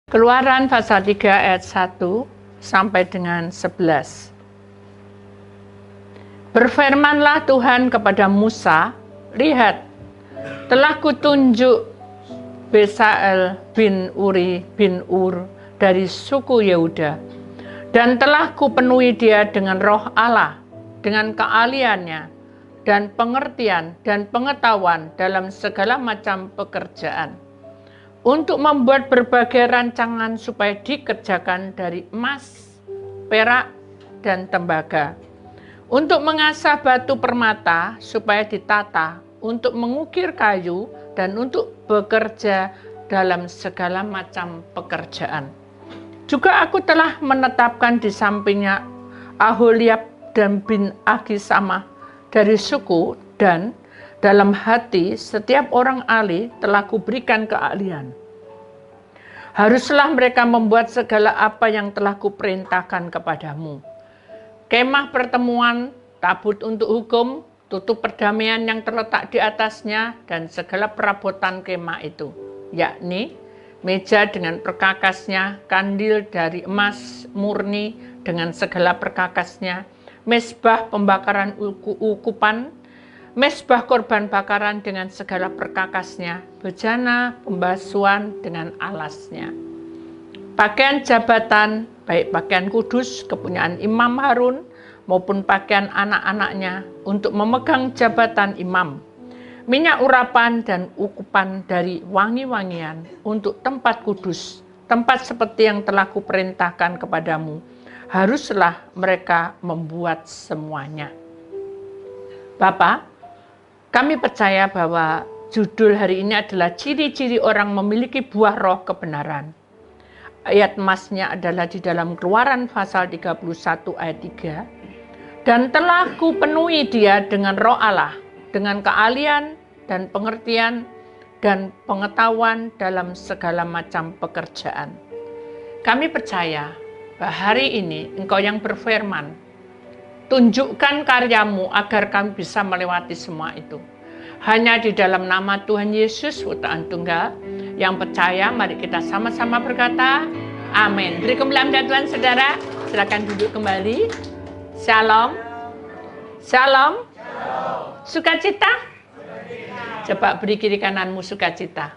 Keluaran pasal 3 ayat 1 sampai dengan 11. Berfirmanlah Tuhan kepada Musa, lihat, telah kutunjuk Besaleel bin Uri bin Ur dari suku Yehuda, dan telah kupenuhi dia dengan roh Allah, dengan keahliannya, dan pengertian dan pengetahuan dalam segala macam pekerjaan, untuk membuat berbagai rancangan supaya dikerjakan dari emas, perak, dan tembaga, untuk mengasah batu permata supaya ditata, untuk mengukir kayu, dan untuk bekerja dalam segala macam pekerjaan. Juga aku telah menetapkan di sampingnya Aholiab dan bin Ahisamah dari suku Dan. Dalam hati setiap orang ahli telah kuberikan keahlian. Haruslah mereka membuat segala apa yang telah kuperintahkan kepadamu. Kemah pertemuan, tabut untuk hukum, tutup perdamaian yang terletak di atasnya, dan segala perabotan kemah itu, yakni meja dengan perkakasnya, kandil dari emas murni dengan segala perkakasnya, mezbah pembakaran ukupan, mezbah korban bakaran dengan segala perkakasnya, bejana pembasuhan dengan alasnya. Pakaian jabatan, baik pakaian kudus, kepunyaan Imam Harun, maupun pakaian anak-anaknya untuk memegang jabatan imam. Minyak urapan dan ukupan dari wangi-wangian untuk tempat kudus, tempat seperti yang telah kuperintahkan kepadamu. Haruslah mereka membuat semuanya. Bapak, kami percaya bahwa judul hari ini adalah ciri-ciri orang memiliki buah roh kebenaran. Ayat emasnya adalah di dalam Keluaran pasal 31 ayat 3. Dan telah kupenuhi dia dengan roh Allah, dengan keahlian dan pengertian dan pengetahuan dalam segala macam pekerjaan. Kami percaya bahwa hari ini Engkau yang berfirman, tunjukkan karyamu agar kami bisa melewati semua itu. Hanya di dalam nama Tuhan Yesus, Putra Tunggal, yang percaya, mari kita sama-sama berkata, amin. Beri kemuliaan Tuhan, saudara. Silakan duduk kembali. Shalom. Shalom. Sukacita. Coba beri kiri kananmu sukacita.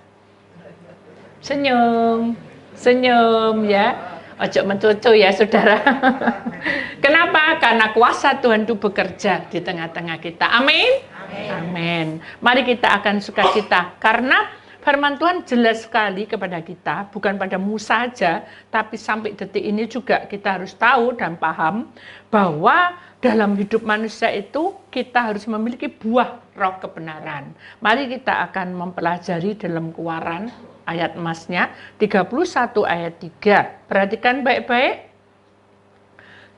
Senyum. Senyum ya. Ojo mencucu ya saudara. Kenapa? Karena kuasa Tuhan itu bekerja di tengah-tengah kita. Amin. Amin. Mari kita akan sukacita. Karena firman Tuhan jelas sekali kepada kita. Bukan pada Musa saja. Tapi sampai detik ini juga kita harus tahu dan paham. Bahwa dalam hidup manusia itu kita harus memiliki buah roh kebenaran. Mari kita akan mempelajari dalam Keluaran ayat emasnya 31 ayat 3. Perhatikan baik-baik.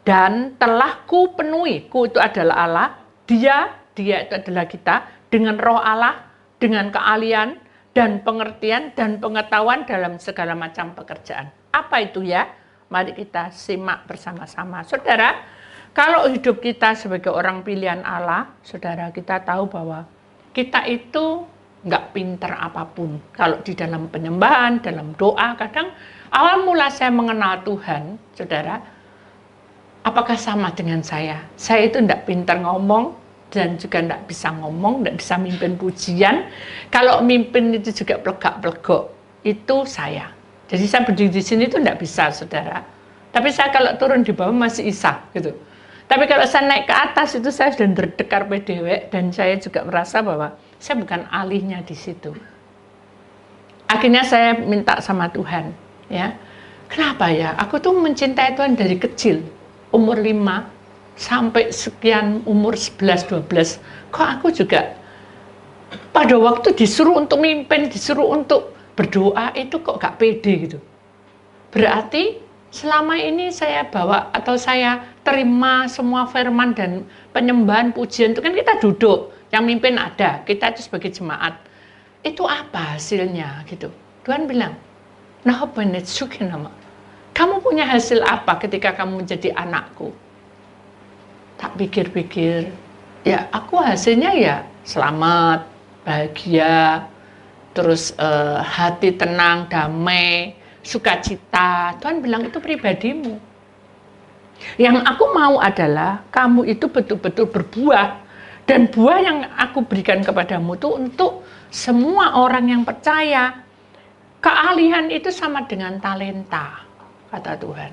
Dan telah kupenuhi, ku itu adalah Allah, dia itu adalah kita, dengan roh Allah, dengan keahlian dan pengertian dan pengetahuan dalam segala macam pekerjaan. Apa itu ya? Mari kita simak bersama-sama. Saudara, kalau hidup kita sebagai orang pilihan Allah, saudara, kita tahu bahwa kita itu nggak pintar apapun. Kalau di dalam penyembahan, dalam doa, kadang awal mula saya mengenal Tuhan, saudara, apakah sama dengan saya? Saya itu nggak pintar ngomong, dan juga nggak bisa ngomong, nggak bisa mimpin pujian. Kalau mimpin itu juga plegak-plegok, itu saya. Jadi saya berdiri di sini itu nggak bisa, saudara. Tapi saya kalau turun di bawah masih bisa, gitu. Tapi kalau saya naik ke atas itu saya sudah berdekar PDW, dan saya juga merasa bahwa saya bukan ahlinya di situ. Akhirnya saya minta sama Tuhan, ya. Kenapa ya? Aku tuh mencintai Tuhan dari kecil, umur 5 sampai sekian umur 11 12. Kok aku juga pada waktu disuruh untuk mimpin, disuruh untuk berdoa itu kok gak pede gitu. Berarti selama ini saya bawa atau saya terima semua firman dan penyembahan pujian itu kan kita duduk, yang mimpin ada, kita itu sebagai jemaat. Itu apa hasilnya gitu. Tuhan bilang, nah benet suki nama. Kamu punya hasil apa ketika kamu menjadi anakku? Tak pikir-pikir, ya aku hasilnya ya selamat, bahagia, terus hati tenang, damai, sukacita. Tuhan bilang itu pribadimu. Yang aku mau adalah kamu itu betul-betul berbuah. Dan buah yang aku berikan kepadamu itu untuk semua orang yang percaya. Keahlian itu sama dengan talenta, kata Tuhan.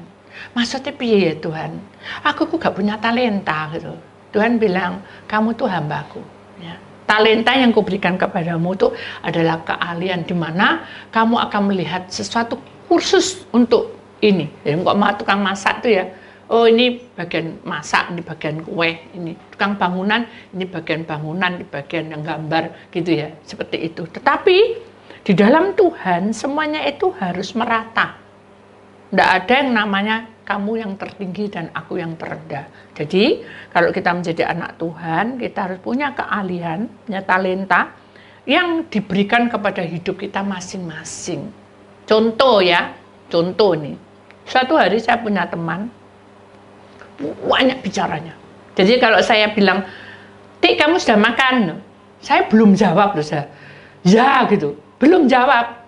Maksudnya piye ya Tuhan? Aku kok gak punya talenta gitu. Tuhan bilang, kamu tuh hambaku. Ya. Talenta yang kuberikan kepadamu itu adalah keahlian di mana kamu akan melihat sesuatu kursus untuk ini. Jadi kok mau tukang masak tuh ya. Oh ini bagian masak, ini bagian kue, ini tukang bangunan, ini bagian bangunan, ini bagian yang gambar gitu ya, seperti itu. Tetapi di dalam Tuhan semuanya itu harus merata. Tidak ada yang namanya kamu yang tertinggi dan aku yang terendah. Jadi kalau kita menjadi anak Tuhan, kita harus punya keahlian, punya talenta yang diberikan kepada hidup kita masing-masing. Contoh ya, contoh nih. Suatu hari saya punya teman, banyak bicaranya. Jadi kalau saya bilang, Tik kamu sudah makan? Saya belum jawab loh saya. Ya gitu, belum jawab.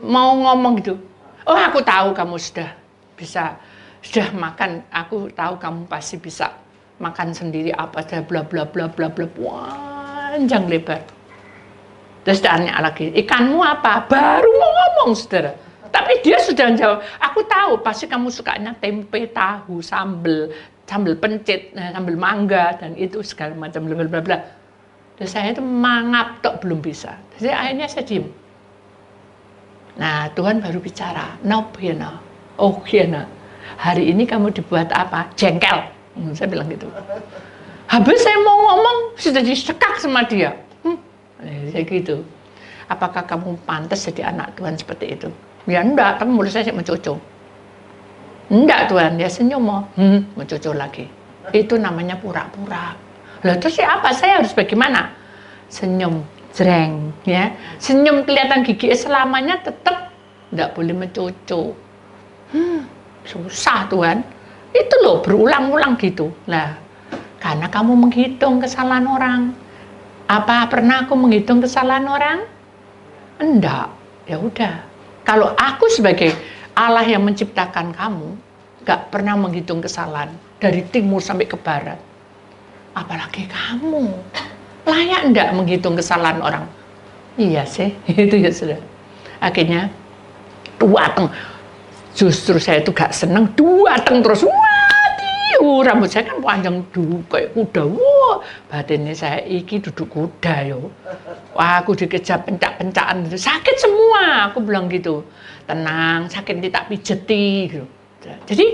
Mau ngomong gitu. Oh aku tahu kamu sudah makan. Aku tahu kamu pasti bisa makan sendiri apa saja bla bla bla bla bla panjang lebar. Terus tanya lagi, ikanmu apa? Baru mau ngomong saudara. Tapi dia sudah jawab, aku tahu pasti kamu sukanya tempe, tahu, sambal pencit, sambal mangga, dan itu segala macam, bla bla bla. Dan saya itu mangap, tok belum bisa. Jadi akhirnya saya diem. Nah, Tuhan baru bicara, oh Giana, hari ini kamu dibuat apa? Jengkel. Saya bilang gitu. Habis saya mau ngomong, sudah disekak sama dia. Saya gitu. Apakah kamu pantas jadi anak Tuhan seperti itu? Ya enggak, tapi mulut saya mencucu. Enggak Tuhan, dia senyum mau mencucu lagi. Itu namanya pura-pura. Lah terus apa? Saya harus bagaimana? Senyum, jreng, ya. Senyum kelihatan gigi selamanya tetap enggak boleh mencucu. Susah Tuhan. Itu loh berulang-ulang gitu. Lah, karena kamu menghitung kesalahan orang. Apa pernah aku menghitung kesalahan orang? Enggak. Ya udah. Kalau aku sebagai Allah yang menciptakan kamu, gak pernah menghitung kesalahan dari timur sampai ke barat. Apalagi kamu, layak enggak menghitung kesalahan orang? Iya sih, itu ya sudah. Akhirnya, duateng. Justru saya itu gak seneng, duateng terus. Rambut saya kan panjang dulu kayak kuda. Wah, batinnya saya iki duduk kuda yo. Wah, aku dikejar pencak-pencakan gitu. Sakit semua, aku bilang gitu. Tenang, sakit tidak pijeti gitu. Jadi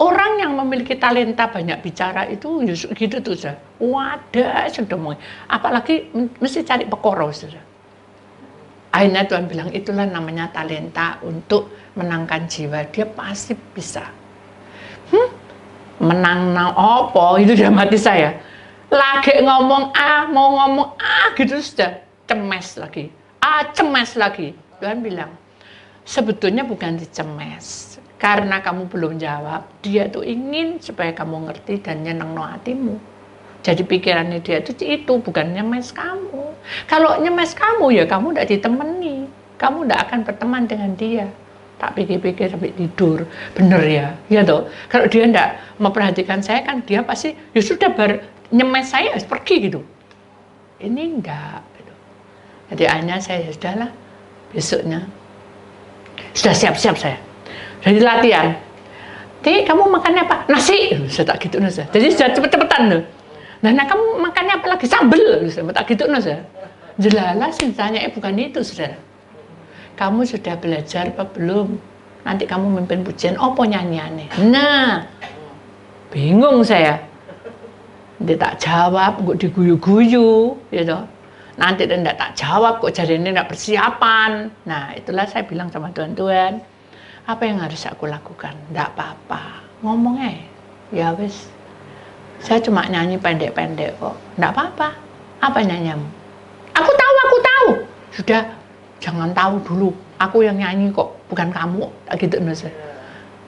orang yang memiliki talenta banyak bicara itu gitu tuh, Saudara. Wadah, sudah mau. Apalagi mesti cari pekoro, Saudara. Akhirnya Tuhan bilang itulah namanya talenta untuk menangkan jiwa. Dia pasti bisa. Menang apa itu dalam hati saya. Lagi ngomong A, mau ngomong A gitu sudah cemes lagi. Cemes lagi. Tuhan bilang, sebetulnya bukan dicemes. Karena kamu belum jawab, dia tuh ingin supaya kamu ngerti dan nyeneng hatimu. Jadi pikirannya dia itu bukan nyemes kamu. Kalau nyemes kamu ya kamu tidak ditemani. Kamu tidak akan berteman dengan dia. Tak pikir-pikir sampai tidur, bener ya toh. Kalau dia enggak memperhatikan saya kan dia pasti, ya sudah nyemes saya pergi gitu. Ini enggak. Gitu. Jadi akhirnya saya sudahlah, besoknya sudah siap-siap saya. Jadi latihan. Kamu makannya apa? Nasi. Saya tak gitu nasa. Jadi sudah cepet-cepetan loh. Nah, kamu makannya apa lagi? Sambel. Saya tak gitu nasa. Jelas tanya bukan itu saudara. Kamu sudah belajar apa belum? Nanti kamu memimpin pujian, apa nyanyiannya? Nah, bingung saya. Dia tak jawab, kok diguyu-guyu, gitu. Nanti dia tidak tak jawab, kok jadi ini tidak persiapan. Nah, itulah saya bilang sama Tuhan, apa yang harus aku lakukan? Tidak apa-apa, ngomong ya wis. Saya cuma nyanyi pendek-pendek kok, tidak apa-apa. Apa nyanyimu? Aku tahu. Sudah. Jangan tahu dulu, aku yang nyanyi kok, bukan kamu, gitu saya.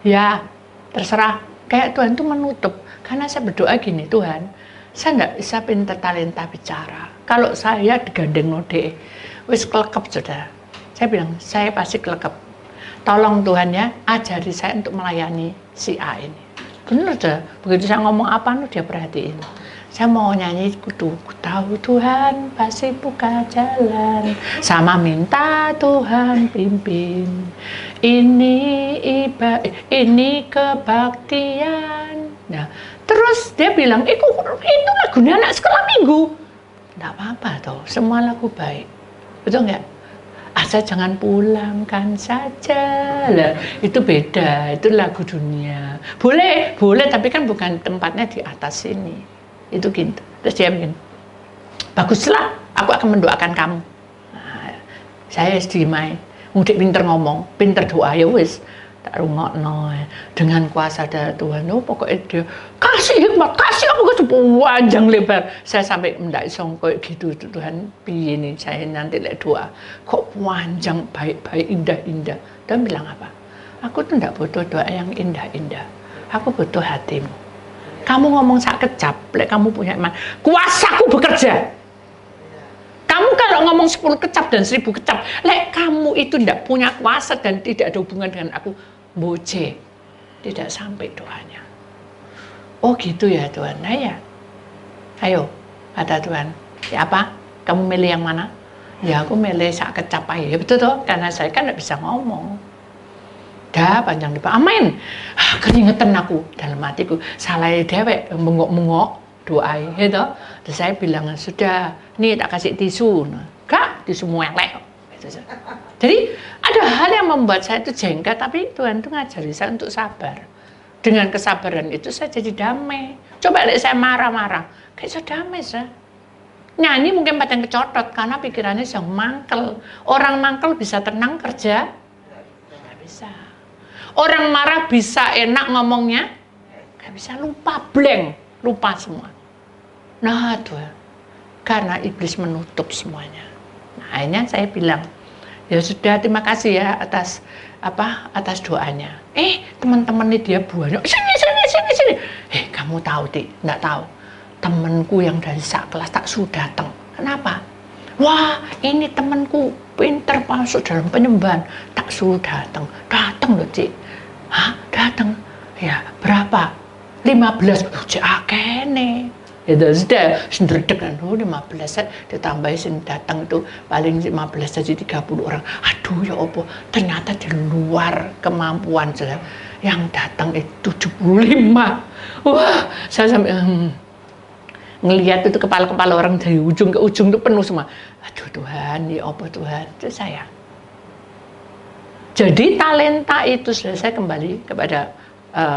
Ya, terserah. Kayak Tuhan itu menutup, karena saya berdoa gini, Tuhan, saya nggak bisa pinter talenta bicara. Kalau saya digandeng node, wis kelekep sudah. Saya bilang, saya pasti kelekep. Tolong Tuhan ya, ajari saya untuk melayani si A ini. Bener deh, begitu saya ngomong apa, dia perhatiin. Saya mau nyanyi, ku tahu Tuhan pasti buka jalan. Sama minta Tuhan pimpin. Ini kebaktian. Nah, terus dia bilang, itu lagunya anak sekolah minggu. Nggak apa-apa toh, semua lagu baik. Betul nggak? Asal jangan pulangkan saja. Lah, itu beda, itu lagu dunia. Boleh, tapi kan bukan tempatnya di atas sini. Itu gitu. Terus dia bikin, baguslah, aku akan mendoakan kamu. Nah, saya sedimai, mudik pinter ngomong, pinter doa, ya wis. Tak rungokno dengan kuasa dari Tuhan. Oh, pokoknya dia kasih hikmat, kasih aku panjang lebar. Saya sampai ndak iso koyo gitu, Tuhan piye nih saya nanti lek doa kok panjang baik-baik indah-indah. Dan bilang apa? Aku tuh ndak butuh doa yang indah-indah. Aku butuh hatimu. Kamu ngomong sak kecap, lek kamu punya iman, kuasaku bekerja. Kamu kalau ngomong 10 kecap dan 1000 kecap, lek kamu itu tidak punya kuasa dan tidak ada hubungan dengan aku, boce, tidak sampai doanya. Oh gitu ya Tuhan, nah ya, ayo, kata Tuhan, ya apa, kamu milih yang mana? Ya aku milih sak kecap aja, ya betul toh, karena saya kan tidak bisa ngomong. Dah panjang lebar, amin, keringetan aku dalam hatiku, salah dewek, mengok-mengok, doai, gitu. Terus saya bilang, sudah, nih tak kasih tisu. Kak, tisu muelek. Jadi ada hal yang membuat saya itu jengkel, tapi Tuhan itu ngajari saya untuk sabar. Dengan kesabaran itu saya jadi damai. Coba lihat saya marah-marah, kayak saya damai saya. Nyanyi mungkin pateng kecotot karena pikirannya sedang mangkel. Orang mangkel bisa tenang kerja? Nggak bisa. Orang marah bisa enak ngomongnya? Nggak bisa, lupa, blank, lupa semua. Nah Tuhan, karena iblis menutup semuanya. Nah, akhirnya saya bilang, ya sudah, terima kasih ya atas doanya. Teman-teman ini dia banyak. Sini. Kamu tahu Ti? Nggak tahu. Temanku yang dari sak kelas tak sudah datang. Kenapa? Wah, ini temanku pinter masuk dalam penyembahan. Tak suruh datang. Datang loh Cik. Hah? Datang? Ya, berapa? 15. Cik akene. Itu sudah senderdek kan, 15 ditambahin datang tuh paling 15 jadi 30 orang. Aduh ya apa, ternyata di luar kemampuan saya yang datang itu 75. Wah, saya sampai ngelihat itu kepala-kepala orang dari ujung ke ujung itu penuh semua. Aduh Tuhan, ya apa Tuhan, itu saya. Jadi talenta itu, saya kembali kepada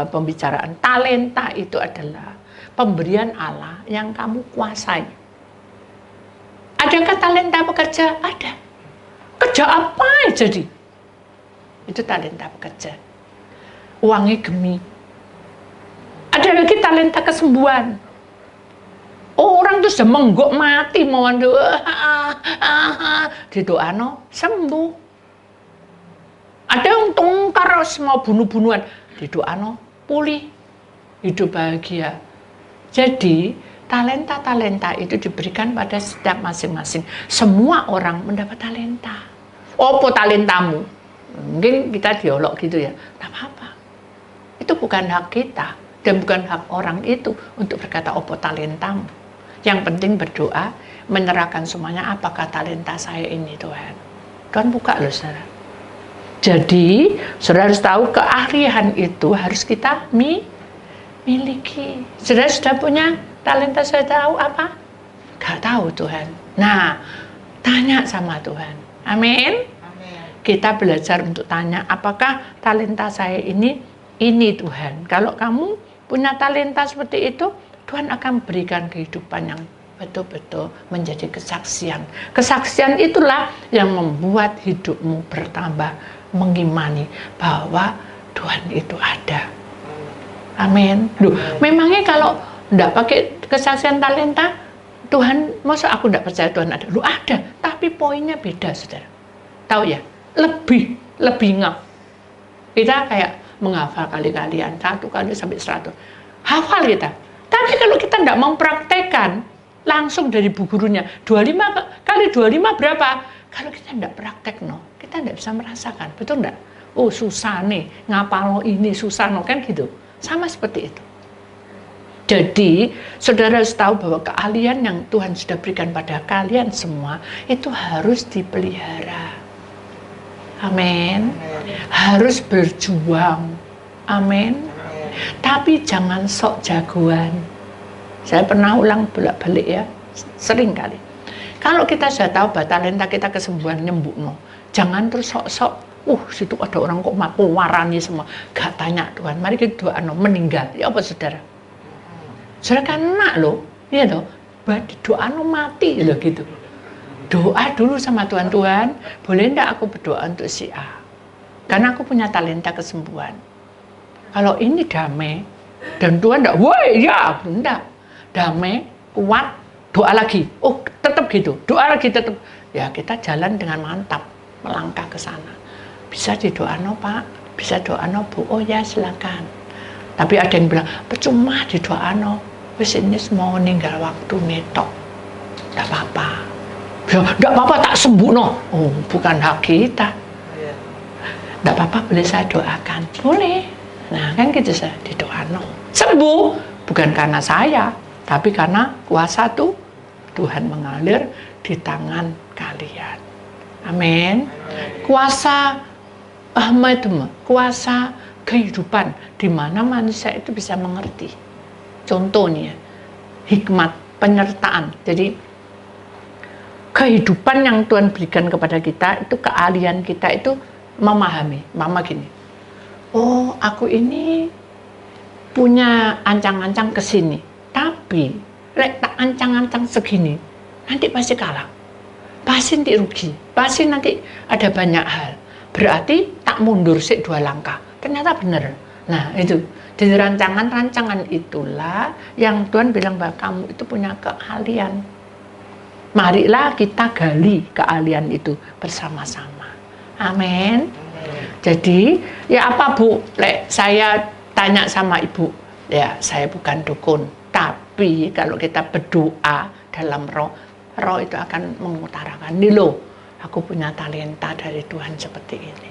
pembicaraan. Talenta itu adalah pemberian Allah yang kamu kuasai. Adakah talenta bekerja? Ada. Kerja apa jadi? Itu talenta bekerja. Uangnya gemi. Ada lagi talenta kesembuhan. Orang tuh sudah menggok mati mau didoano sembuh. Ada yang tungkar mau bunuh-bunuhan, didoano pulih, hidup bahagia. Jadi, talenta-talenta itu diberikan pada setiap masing-masing. Semua orang mendapat talenta. Apa talentamu? Mungkin kita dialog gitu ya. Tak apa-apa. Itu bukan hak kita. Dan bukan hak orang itu untuk berkata apa talentamu. Yang penting berdoa, menyerahkan semuanya apakah talenta saya ini Tuhan. Tuhan buka loh saudara. Jadi, saudara harus tahu keahlian itu harus kita miliki. Saudara sudah punya talenta, saya tahu apa? Gak tahu Tuhan. Nah, tanya sama Tuhan. Amin. Kita belajar untuk tanya, apakah talenta saya ini Tuhan. Kalau kamu punya talenta seperti itu, Tuhan akan berikan kehidupan yang betul-betul menjadi kesaksian. Kesaksian itulah yang membuat hidupmu bertambah mengimani bahwa Tuhan itu ada. Amin. Loh, memangnya kalau enggak pakai kesaksian talenta, Tuhan, masa aku enggak percaya Tuhan ada? Loh ada, tapi poinnya beda, saudara. Tahu ya? Lebih ngap. Kita kayak menghafal kali-kalian, 1 kali sampai 100. Hafal kita. Tapi kalau kita enggak mempraktekkan, langsung dari bu gurunya, 25 kali 25 berapa? Kalau kita tidak praktek, kita tidak bisa merasakan, betul enggak? Oh susah nih, ngapal ini susah kan gitu. Sama seperti itu. Jadi, saudara harus tahu bahwa keahlian yang Tuhan sudah berikan pada kalian semua itu harus dipelihara. Amin. Harus berjuang. Amin. Tapi jangan sok jagoan. Saya pernah ulang bolak-balik ya, sering kali. Kalau kita sudah tahu bahwa talenta kita kesembuhan nyembuhno, jangan terus sok-sok, situ ada orang kok mampu warani semua. Gak tanya Tuhan, mari kita doa meninggal. Ya apa saudara? Saudara kan enak loh, iya loh, doa mati loh gitu. Doa dulu sama Tuhan, Tuhan, boleh enggak aku berdoa untuk si A? Karena aku punya talenta kesembuhan. Kalau ini damai, dan Tuhan enggak, woi ya, enggak. Damai, kuat, doa lagi. Oh, tetap gitu, doa lagi tetap. Ya kita jalan dengan mantap, melangkah ke sana. Bisa didoano Pak, bisa doano Bu, oh ya silakan. Tapi ada yang bilang, percuma didoano. Wis ini mau ninggal waktu netok, tidak apa-apa. Ya, tidak apa-apa tak sembuh no. Oh, bukan hak kita. Tidak apa-apa, boleh saya doakan, boleh. Nah kan gitu saya didoano. Sembuh bukan karena saya, tapi karena kuasa Tuhan mengalir di tangan kalian. Amin. Kuasa kuasa kehidupan di mana manusia itu bisa mengerti. Contohnya, hikmat, penyertaan. Jadi, kehidupan yang Tuhan berikan kepada kita, itu keahlian kita itu memahami. Mama gini, oh aku ini punya ancang-ancang ke sini. Tapi, tak ancang-ancang segini, nanti pasti kalah. Pasti nanti rugi. Pasti nanti ada banyak hal. Berarti tak mundur sih 2 langkah. Ternyata benar. Nah, itu. Dari rancangan-rancangan itulah yang Tuhan bilang bahwa kamu itu punya keahlian. Marilah kita gali keahlian itu bersama-sama. Amin. Jadi, ya apa Bu? Saya tanya sama Ibu, ya saya bukan dukun. Tapi kalau kita berdoa dalam roh itu akan mengutarakan, nih loh, aku punya talenta dari Tuhan seperti ini.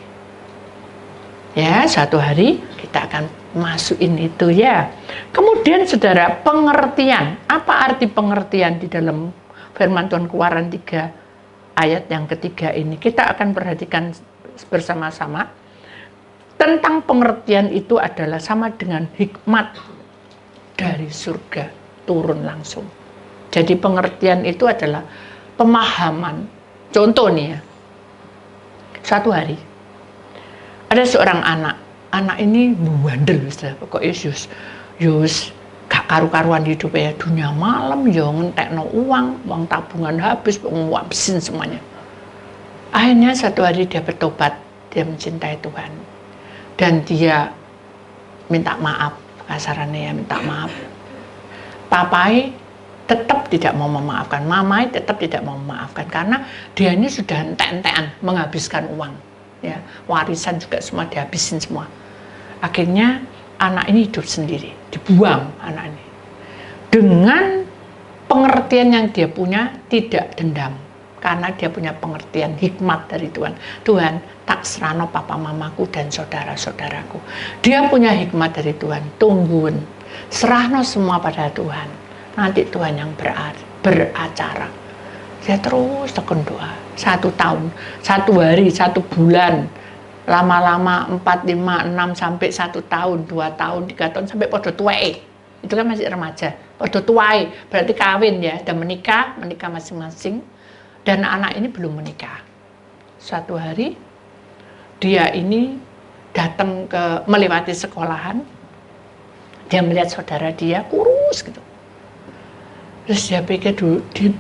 Ya, suatu hari kita akan masukin itu ya. Kemudian saudara, pengertian. Apa arti pengertian di dalam firman Tuhan Keluaran 3 ayat yang ketiga ini? Kita akan perhatikan bersama-sama. Tentang pengertian itu adalah sama dengan hikmat dari surga turun langsung. Jadi pengertian itu adalah pemahaman. Contoh nih ya, suatu hari ada seorang anak ini bandel, pokoknya Yus gak karu-karuan hidupnya, dunia malam, ya ngentekno uang tabungan habis, ngabisin semuanya. Akhirnya satu hari dia bertobat, dia mencintai Tuhan, dan dia minta maaf, kasarannya ya minta maaf. Papai tetap tidak mau memaafkan, mamai tetap tidak mau memaafkan, karena dia ini sudah entek-entekan menghabiskan uang. Ya, warisan juga semua dihabisin semua. Akhirnya anak ini hidup sendiri, dibuang anak ini. Dengan pengertian yang dia punya, tidak dendam. Karena dia punya pengertian hikmat dari Tuhan. Tuhan, tak serano papa mamaku dan saudara-saudaraku. Dia punya hikmat dari Tuhan. Tungguin, serahno semua pada Tuhan. Nanti Tuhan yang beracara. Dia terus tekun doa. 1 tahun, 1 hari, 1 bulan, lama-lama 4, 5, 6 sampai 1 tahun, 2 tahun, 3 tahun sampai podo tuae. Itu kan masih remaja. Podo tuae berarti kawin ya, dan menikah masing-masing, dan anak ini belum menikah. Suatu hari dia ini datang melewati sekolahan, dia melihat saudara dia kurus gitu. Terus dia pikir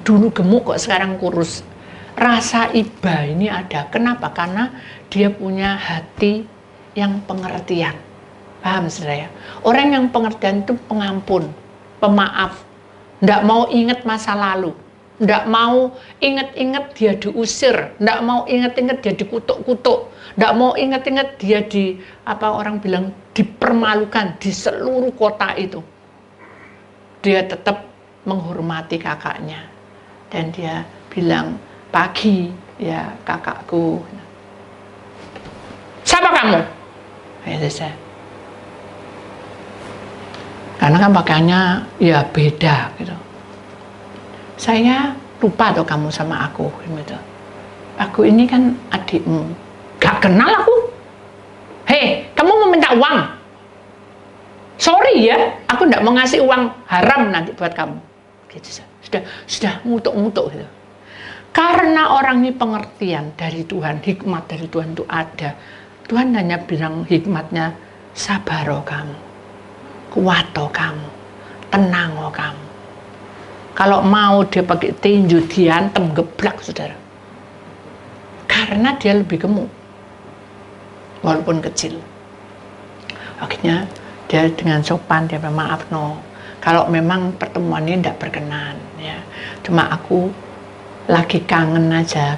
dulu gemuk kok sekarang kurus. Rasa iba ini ada. Kenapa? Karena dia punya hati yang pengertian. Paham saudara ya? Orang yang pengertian itu pengampun, pemaaf. Nggak mau ingat masa lalu. Nggak mau ingat-ingat dia diusir. Nggak mau ingat-ingat dia dikutuk-kutuk. Nggak mau ingat-ingat dia orang bilang dipermalukan di seluruh kota itu. Dia tetap menghormati kakaknya, dan dia bilang, pagi, ya kakakku. Siapa kamu? Itu saya. Karena kan pakaiannya ya beda gitu. Saya lupa tuh kamu sama aku gitu. Aku ini kan adikmu. Gak kenal aku. Hei, kamu mau minta uang? Sorry ya, aku nggak mau ngasih uang haram nanti buat kamu. Gitu, sudah ngutuk-ngutuk gitu. Karena orang ini pengertian dari Tuhan, hikmat dari Tuhan itu ada. Tuhan hanya bilang hikmatnya, sabaro kamu, kuato kamu, tenango kamu. Kalau mau dia pakai tinju, diantem, geblak, saudara. Karena dia lebih gemuk, walaupun kecil. Akhirnya dia dengan sopan, dia bilang, maaf no, kalau memang pertemuan ini tidak berkenan, ya. Cuma aku lagi kangen aja,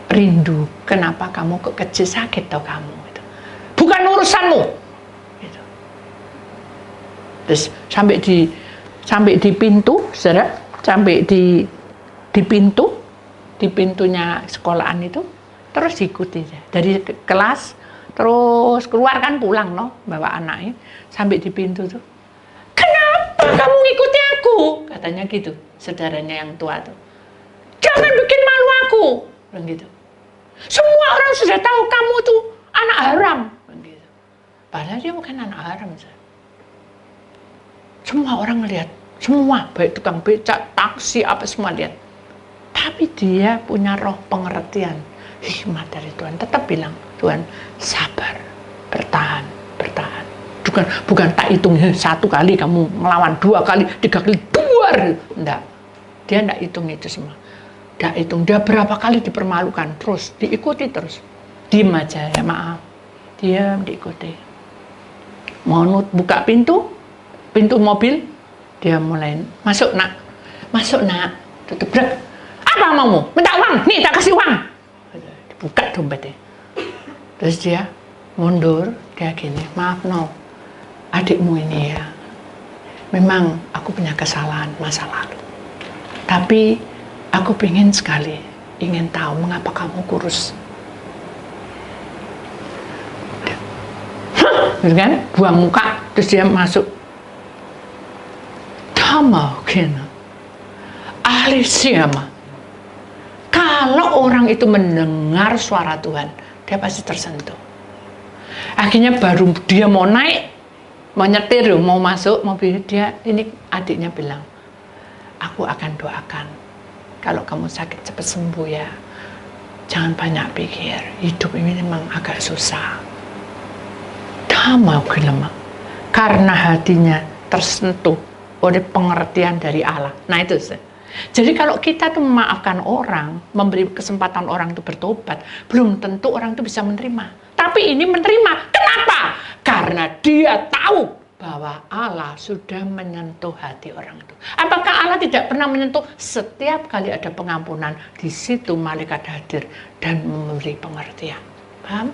rindu. Kenapa kamu kok kecil, sakit toh kamu? Gitu. Bukan urusanmu. Gitu. Terus sampai di pintu, saudara, sampai di pintunya sekolahan itu, terus diikuti dari kelas. Terus keluar kan pulang no, bawa anaknya sampai di pintu tuh. Kenapa kamu ngikuti aku? Katanya gitu, saudaranya yang tua tuh. Jangan bikin malu aku, begitu. Semua orang sudah tahu kamu tuh anak haram, begitu. Padahal dia bukan anak haram. Semua orang lihat, semua baik tukang becak, taksi, apa semua lihat. Tapi dia punya roh pengertian, hikmat dari Tuhan. Tetap bilang, Tuhan, sabar, bertahan. Bukan tak hitung satu kali kamu melawan, 2 kali, 3 kali, 2. Enggak. Dia enggak hitung itu semua. Enggak hitung. Dia berapa kali dipermalukan, terus diikuti terus. Diem aja, ya maaf. Diam, diikuti. Mau buka pintu mobil, dia mulai, masuk nak, tutup brek. Apa maumu? Minta uang, nih tak kasih uang. Dibuka dompetnya. Terus dia mundur, dia gini, maaf no, adikmu ini ya, memang aku punya kesalahan masa lalu. Tapi aku ingin tahu mengapa kamu kurus. Gitu kan, buang muka, terus dia masuk. Tama, kena, ahli siapa? Kalau orang itu mendengar suara Tuhan, dia pasti tersentuh. Akhirnya baru dia mau naik, mau nyetir, mau masuk mobil, dia ini adiknya bilang, aku akan doakan kalau kamu sakit cepat sembuh ya. Jangan banyak pikir, hidup ini memang agak susah. Damau gelema, karena hatinya tersentuh oleh pengertian dari Allah. Nah itu sih. Jadi kalau kita tuh memaafkan orang, memberi kesempatan orang itu bertobat, belum tentu orang itu bisa menerima. Tapi ini menerima. Kenapa? Karena dia tahu bahwa Allah sudah menyentuh hati orang itu. Apakah Allah tidak pernah menyentuh? Setiap kali ada pengampunan, di situ malaikat hadir dan memberi pengertian. Paham?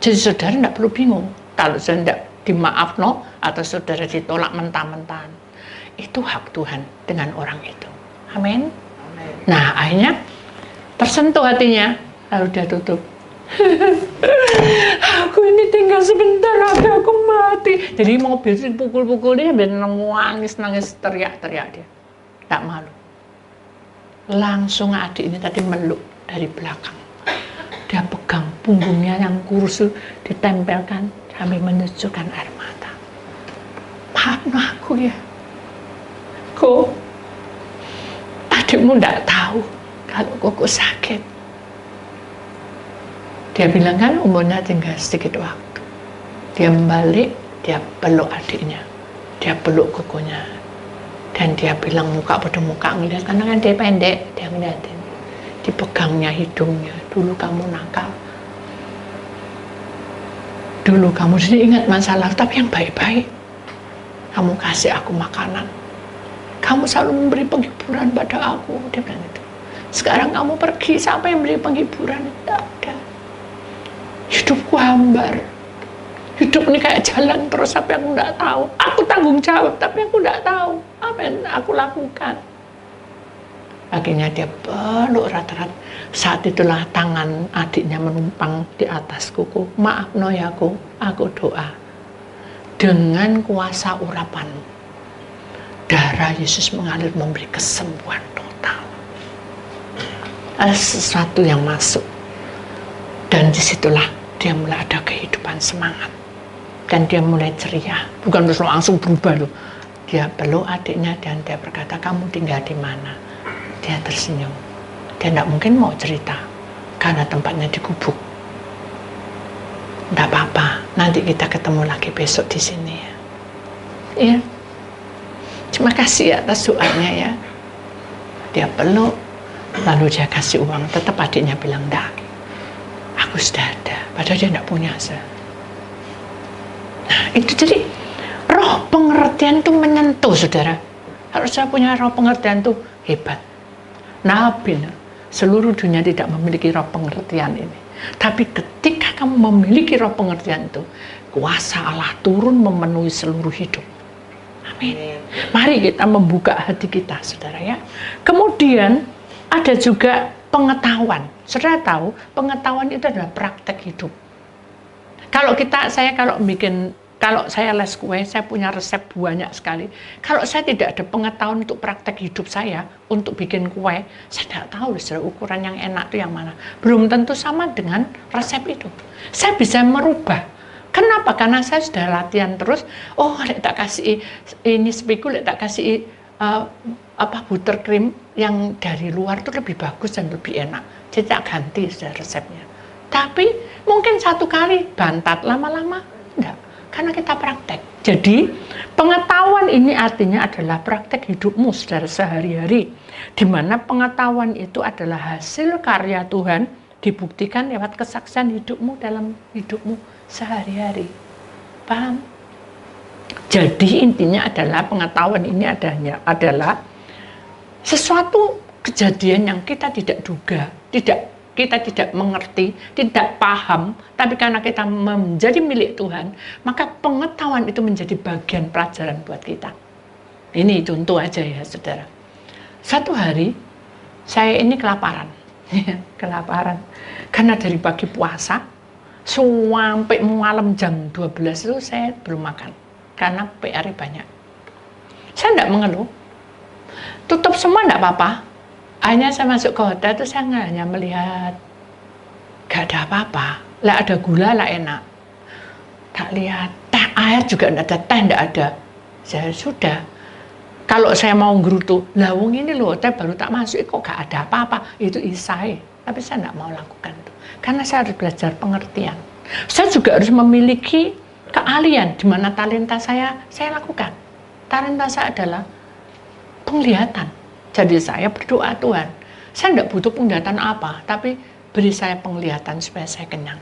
Jadi saudara tidak perlu bingung. Kalau saudara tidak dimaaf no, atau saudara ditolak mentah-mentahan. Itu hak Tuhan dengan orang itu. Amin. Nah akhirnya tersentuh hatinya, lalu dia tutup. Aku ini tinggal sebentar lagi aku mati. Jadi mobil pukul-pukul dia, biar nangis teriak-teriak dia. Tak malu. Langsung adik ini tadi meluk dari belakang. Dia pegang punggungnya yang kurus, ditempelkan sambil menunjukkan air mata. Maafin aku ya. Kok adikmu tidak tahu kalau koko sakit. Dia bilang kan umurnya tinggal sedikit waktu. Dia balik, dia peluk adiknya, dia peluk kokonya, dan dia bilang muka pada muka ngeliat, karena kan dia pendek, dia ngeliatin, dipegangnya hidungnya. Dulu kamu nakal, dulu kamu sendiri ingat masa lalu, tapi yang baik-baik. Kamu kasih aku makanan, kamu selalu memberi penghiburan pada aku. Dia bilang itu. Sekarang kamu pergi, siapa yang beri penghiburan? Tidak ada. Hidupku hambar. Hidup ini kayak jalan terus, apa yang aku tidak tahu. Aku tanggung jawab, tapi aku tidak tahu apa yang aku lakukan. Akhirnya dia peluk erat-erat. Saat itulah tangan adiknya menumpang di atas kuku. Maaf Noyaku, aku doa. Dengan kuasa urapanmu, darah Yesus mengalir memberi kesembuhan total. Ada sesuatu yang masuk. Dan disitulah dia mulai ada kehidupan semangat. Dan dia mulai ceria. Bukan terus langsung berubah loh. Dia peluk adiknya dan dia berkata, kamu tinggal di mana? Dia tersenyum. Dia tidak mungkin mau cerita karena tempatnya dikubuk. Tidak apa-apa, nanti kita ketemu lagi besok di sini ya. Iya. Terima kasih atas doanya ya. Dia peluk, lalu dia kasih uang. Tetap adiknya bilang, enggak, aku sudah ada. Padahal dia tidak punya. Nah itu jadi roh pengertian itu menyentuh saudara. Harusnya punya roh pengertian itu hebat. Nabi, seluruh dunia tidak memiliki roh pengertian ini. Tapi ketika kamu memiliki roh pengertian itu, kuasa Allah turun memenuhi seluruh hidup. Amin. Mari kita membuka hati kita, saudara ya. Kemudian ada juga pengetahuan. Saudara tahu, pengetahuan itu adalah praktek hidup. Kalau saya les kue, saya punya resep banyak sekali. Kalau saya tidak ada pengetahuan untuk praktek hidup saya, untuk bikin kue, saya tidak tahu ukuran yang enak itu yang mana. Belum tentu sama dengan resep itu. Saya bisa merubah. Kenapa? Karena saya sudah latihan terus. Oh, tak kasih ini spikul, tak kasih buttercream yang dari luar itu lebih bagus dan lebih enak. Jadi tak ganti sudah resepnya. Tapi mungkin satu kali bantat, lama-lama enggak. Karena kita praktek. Jadi pengetahuan ini artinya adalah praktek hidupmu saudara sehari-hari. Di mana pengetahuan itu adalah hasil karya Tuhan dibuktikan lewat kesaksian hidupmu dalam hidupmu sehari-hari. Paham? Jadi intinya adalah pengetahuan ini adalah sesuatu kejadian yang kita tidak duga, kita tidak mengerti, tidak paham, tapi karena kita menjadi milik Tuhan, maka pengetahuan itu menjadi bagian pelajaran buat kita. Ini contoh aja ya saudara. Satu hari, saya ini kelaparan. Karena dari pagi puasa, sampai malam jam 12 itu saya belum makan. Karena PR banyak. Saya tidak mengeluh. Tutup semua tidak apa-apa. Hanya saya masuk ke hotel itu saya hanya melihat gak ada apa-apa. Lah ada gula lah enak. Tak lihat teh air juga tidak ada, teh tidak ada. Saya sudah. Kalau saya mau gerutu, lawung ini loh teh baru tak masuk kok gak ada apa-apa. Itu isai. Tapi saya tidak mau lakukan itu. Karena saya harus belajar pengertian. Saya juga harus memiliki keahlian di mana talenta saya lakukan. Talenta saya adalah penglihatan. Jadi saya berdoa, Tuhan, saya tidak butuh penglihatan apa, tapi beri saya penglihatan supaya saya kenyang.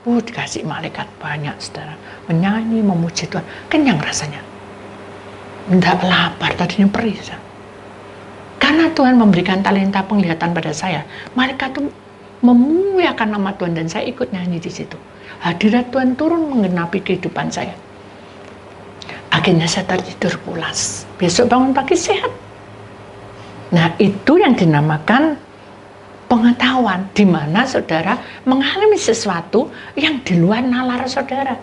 Dikasih malaikat banyak, saudara. Menyanyi, memuji Tuhan. Kenyang rasanya. Tidak lapar, tadinya perih. Karena Tuhan memberikan talenta penglihatan pada saya, malaikat itu memuliakan nama Tuhan dan saya ikut nyanyi di situ. Hadirat Tuhan turun menggenapi kehidupan saya. Akhirnya saya tertidur pulas. Besok bangun pagi sehat. Nah itu yang dinamakan pengetahuan, di mana saudara mengalami sesuatu yang di luar nalar saudara.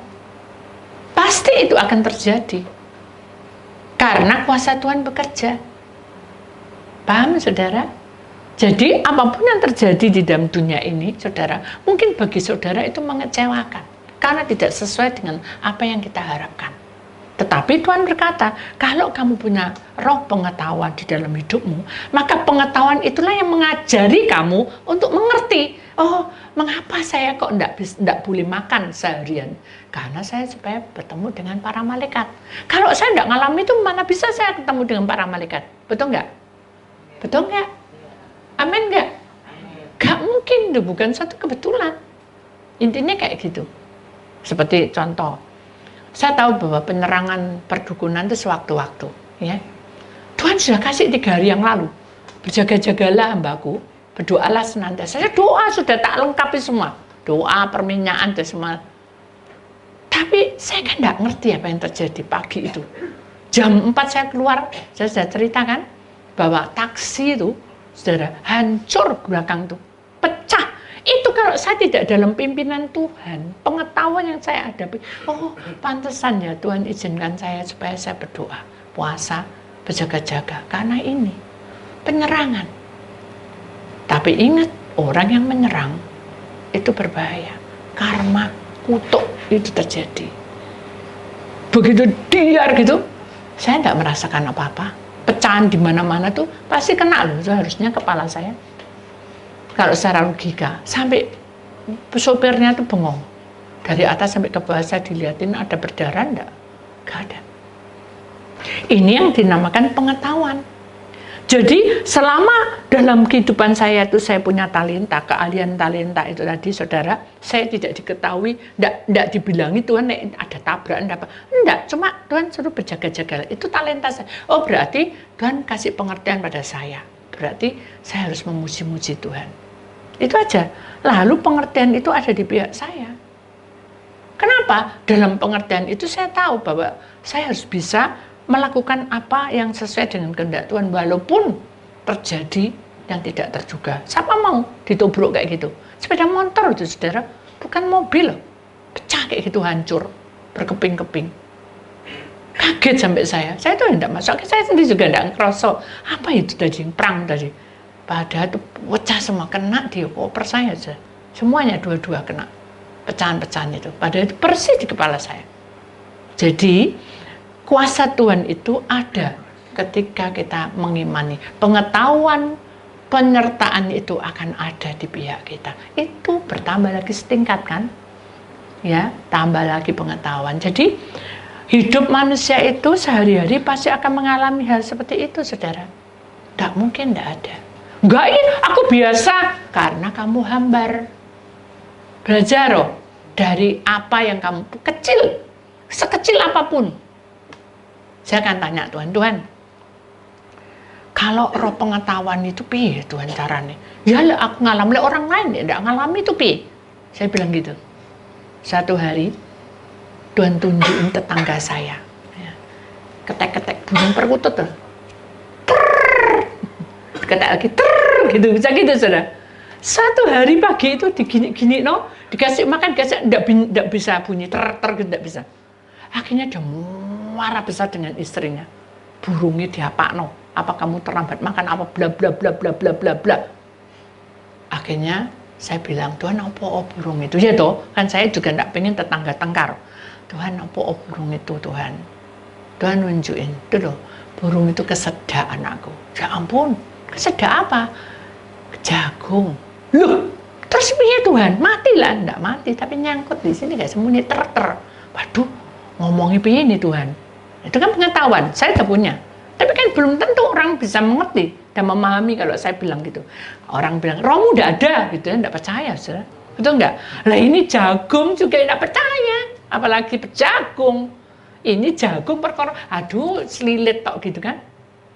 Pasti itu akan terjadi. Karena kuasa Tuhan bekerja. Paham saudara? Jadi apapun yang terjadi di dalam dunia ini saudara, mungkin bagi saudara itu mengecewakan. Karena tidak sesuai dengan apa yang kita harapkan. Tetapi Tuhan berkata, kalau kamu punya roh pengetahuan di dalam hidupmu, maka pengetahuan itulah yang mengajari kamu untuk mengerti. Oh, mengapa saya kok tidak boleh makan seharian? Karena saya supaya bertemu dengan para malaikat. Kalau saya tidak ngalami itu, mana bisa saya ketemu dengan para malaikat? Betul nggak? Betul nggak? Amin nggak? Nggak mungkin, itu bukan satu kebetulan. Intinya kayak gitu. Seperti contoh, saya tahu bahwa penerangan perdukunan itu sewaktu-waktu, ya. Tuhan sudah kasih 3 hari yang lalu. Berjaga-jagalah hambaku, berdoalah senantiasa. Saya doa sudah tak lengkapi semua. Doa, permintaan, dan semua. Tapi saya kan tidak ngerti apa yang terjadi pagi itu. Jam 4 saya keluar, saya sudah ceritakan bahwa taksi itu saudara, hancur belakang tuh, pecah. Itu kalau saya tidak dalam pimpinan Tuhan, pengetahuan yang saya hadapi, oh pantesan ya Tuhan izinkan saya supaya saya berdoa, puasa, berjaga-jaga, karena ini penyerangan. Tapi ingat, orang yang menyerang itu berbahaya, karma, kutuk itu terjadi. Begitu diar gitu, saya tidak merasakan apa-apa, pecahan di mana-mana tuh pasti kena loh, itu harusnya kepala saya. Kalau secara logika, sampai sopirnya tuh bengong. Dari atas sampai ke bawah saya dilihatin ada berdarah enggak? Enggak ada. Ini yang dinamakan pengetahuan. Jadi selama dalam kehidupan saya itu saya punya talenta, keahlian talenta itu tadi saudara, saya tidak diketahui, enggak dibilangi Tuhan ada tabrakan, apa. Enggak, cuma Tuhan suruh berjaga-jaga. Itu talenta saya. Oh berarti Tuhan kasih pengertian pada saya. Berarti saya harus memuji-muji Tuhan. Itu aja. Lalu pengertian itu ada di pihak saya. Kenapa? Dalam pengertian itu saya tahu bahwa saya harus bisa melakukan apa yang sesuai dengan kehendak Tuhan walaupun terjadi yang tidak terduga. Siapa mau ditobrok kayak gitu? Sepeda motor itu saudara, bukan mobil loh. Pecah kayak gitu, hancur, berkeping-keping. Kaget sampai saya tuh tidak masuk, saya sendiri juga tidak ngerasa apa itu tadi, perang tadi. Padahal itu pecah semua, kena di koper saya aja. Semuanya dua-dua kena. Pecahan-pecahan itu. Padahal itu persis di kepala saya. Jadi, kuasa Tuhan itu ada ketika kita mengimani. Pengetahuan, penyertaan itu akan ada di pihak kita. Itu bertambah lagi setingkat kan? Ya, tambah lagi pengetahuan. Jadi, hidup manusia itu sehari-hari pasti akan mengalami hal seperti itu, saudara. Tidak mungkin tidak ada. Enggak, aku biasa. Karena kamu hambar. Belajar loh, dari apa yang kamu kecil, sekecil apapun. Saya akan tanya Tuhan, kalau roh pengetahuan itu piye Tuhan caranya? Ya lah aku ngalami, orang lain tidak ngalami itu piye? Saya bilang gitu. Satu hari Tuhan tunjukin tetangga saya, ketek-ketek burung perkutut tuh. Ketek lagi gitu, bisa gitu saudara. Satu hari pagi itu digini-gini no, dikasih makan, enggak bisa bunyi gitu, enggak bisa. Akhirnya dia marah besar dengan istrinya. Burungnya diapakno, apa kamu terlambat makan, apa bla bla bla bla bla bla bla. Akhirnya saya bilang, Tuhan apa burung itu? Ya toh, kan saya juga enggak pengen tetangga tengkar. Tuhan apa burung itu Tuhan? Tuhan nunjukin, itu loh, burung itu kesedak anakku. Ya ampun. Kesedak apa? Jagung. Loh, terus piye Tuhan? Matilah, enggak mati, tapi nyangkut di sini kayak sembunyi ter. Waduh, ngomongin piye nih Tuhan? Itu kan pengetahuan, saya udah punya. Tapi kan belum tentu orang bisa mengerti dan memahami kalau saya bilang gitu. Orang bilang, rohmu udah ada, gitu ya, enggak percaya, saudara. Betul enggak? Lah ini jagung juga enggak percaya, apalagi jagung. Ini jagung perkara, aduh, selilit tok gitu kan.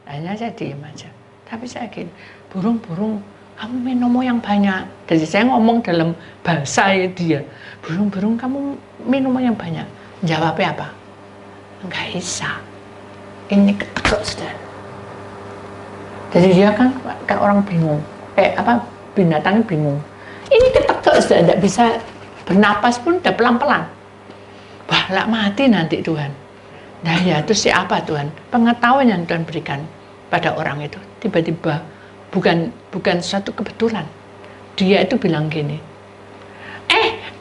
Hanya saya diem aja. Tapi saya gini, burung-burung, kamu minum yang banyak. Jadi saya ngomong dalam bahasa dia, burung-burung kamu minum yang banyak. Jawabnya apa? Enggak bisa. Ini ketekuk sudah. Jadi dia kan kayak orang bingung, binatang bingung. Ini ketekuk sudah, tidak bisa bernapas pun udah pelan-pelan. Wah, lah mati nanti Tuhan. Nah ya, itu siapa Tuhan? Pengetahuan yang Tuhan berikan pada orang itu tiba-tiba bukan suatu kebetulan. Dia itu bilang gini,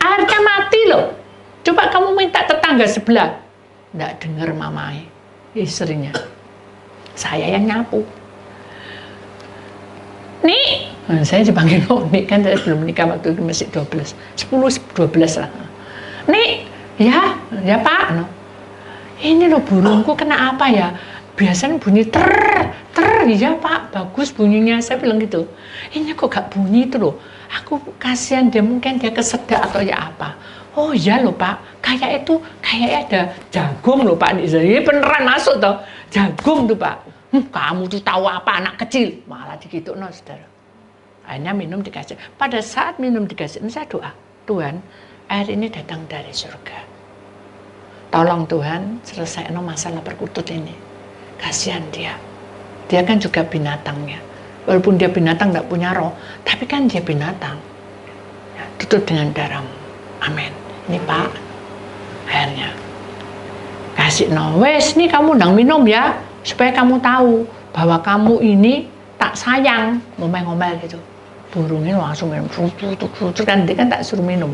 airnya mati loh, coba kamu minta tetangga sebelah. Nggak dengar mamai istrinya, saya yang nyapu. Nih, saya dipanggil nih kan saya belum nikah waktu itu masih 10-12 lah. Nih, ya Pak, no. Ini loh burungku kena apa ya? Biasanya bunyi ter, ya Pak, bagus bunyinya. Saya bilang gitu. Ini kok gak bunyi itu loh. Aku kasihan dia, mungkin dia kesedak atau ya apa. Oh iya loh Pak, kayaknya ada jagung loh Pak. Ini beneran masuk toh, jagung tuh Pak. Kamu tuh tahu apa anak kecil? Malah digitu no saudara. Akhirnya minum dikasih. Pada saat minum dikasih, saya doa, Tuhan, air ini datang dari surga. Tolong Tuhan, selesaikan masalah perkutut ini. Kasihan dia. Dia kan juga binatangnya. Walaupun dia binatang tidak punya roh, tapi kan dia binatang. Ya, tutup dengan darahmu. Amin. Ini Pak, airnya. Kasih wes nih kamu ndang minum ya, supaya kamu tahu bahwa kamu ini tak sayang. Ngomel-ngomel gitu. Burungnya langsung minum. Kan dia kan tak suruh minum.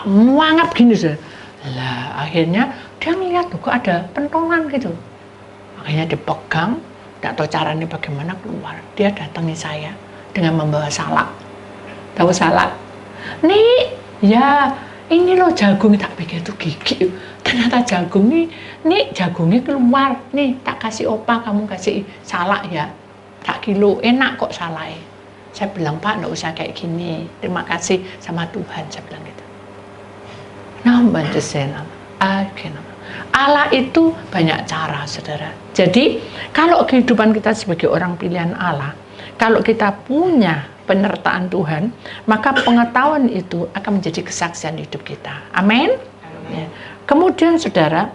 Mangap gini sih. Lah akhirnya dia ngeliat kok ada pentolan gitu. Akhirnya dipegang, tidak tahu caranya bagaimana keluar. Dia datangi saya dengan membawa salak. Tahu salak? Nih, ya ini loh jagung, tak pikir itu gigi. Ternyata jagung nih jagungnya keluar. Nih tak kasih opa, kamu kasih salak ya. Tak kilo, enak kok salaknya. Saya bilang, Pak, nggak usah kayak gini. Terima kasih sama Tuhan, saya bilang gitu. Nah, bantu saya Allah itu banyak cara, saudara. Jadi, kalau kehidupan kita sebagai orang pilihan Allah, kalau kita punya penyertaan Tuhan, maka pengetahuan itu akan menjadi kesaksian hidup kita. Amin. Ya. Kemudian, saudara,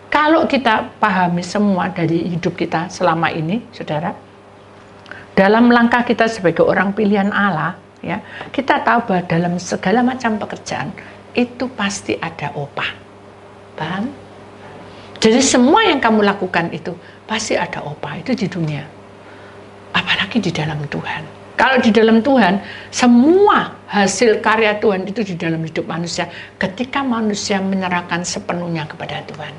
kalau kita pahami semua dari hidup kita selama ini, saudara, dalam langkah kita sebagai orang pilihan Allah, ya, kita tahu bahwa dalam segala macam pekerjaan itu pasti ada upah. Paham? Jadi semua yang kamu lakukan itu pasti ada upah, itu di dunia. Apalagi di dalam Tuhan. Kalau di dalam Tuhan, semua hasil karya Tuhan itu di dalam hidup manusia ketika manusia menyerahkan sepenuhnya kepada Tuhan.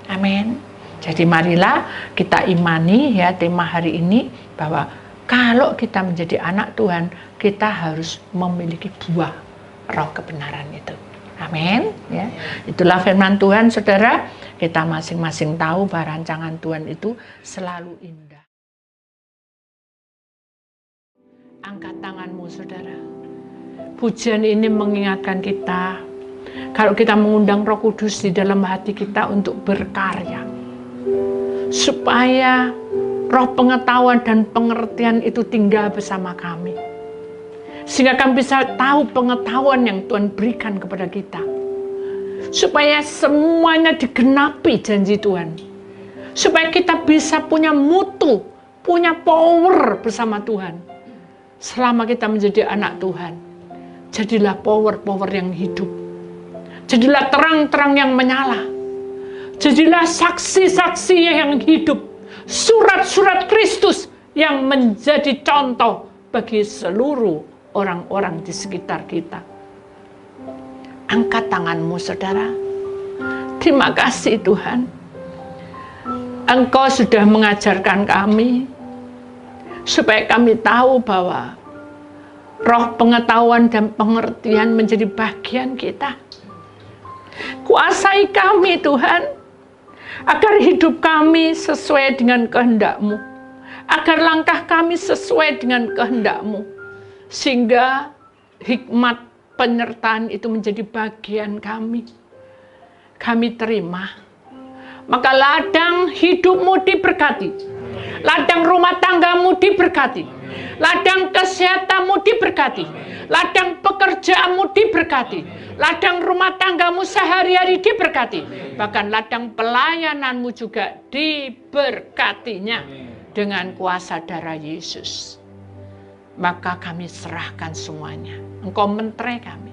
Amin. Jadi marilah kita imani ya tema hari ini bahwa kalau kita menjadi anak Tuhan, kita harus memiliki buah roh kebenaran itu. Amin. Ya. Itulah firman Tuhan, saudara. Kita masing-masing tahu bahwa rancangan Tuhan itu selalu indah. Angkat tanganmu, saudara. Pujian ini mengingatkan kita, kalau kita mengundang Roh Kudus di dalam hati kita untuk berkarya, supaya roh pengetahuan dan pengertian itu tinggal bersama kami. Sehingga kami bisa tahu pengetahuan yang Tuhan berikan kepada kita. Supaya semuanya digenapi janji Tuhan. Supaya kita bisa punya mutu, punya power bersama Tuhan. Selama kita menjadi anak Tuhan, jadilah power-power yang hidup. Jadilah terang-terang yang menyala. Jadilah saksi-saksi yang hidup. Surat-surat Kristus yang menjadi contoh bagi seluruh orang-orang di sekitar kita. Angkat tanganmu, saudara. Terima kasih Tuhan. Engkau sudah mengajarkan kami supaya kami tahu bahwa roh pengetahuan dan pengertian menjadi bagian kita. Kuasai kami Tuhan, agar hidup kami sesuai dengan kehendak-Mu, agar langkah kami sesuai dengan kehendak-Mu, sehingga hikmat penyertaan itu menjadi bagian kami. Kami terima. Maka ladang hidupmu diberkati, ladang rumah tanggamu diberkati, ladang kesehatanmu diberkati, ladang pekerjaanmu diberkati, ladang rumah tanggamu sehari-hari diberkati, bahkan ladang pelayananmu juga diberkatinya dengan kuasa darah Yesus. Maka kami serahkan semuanya. Engkau menterai kami.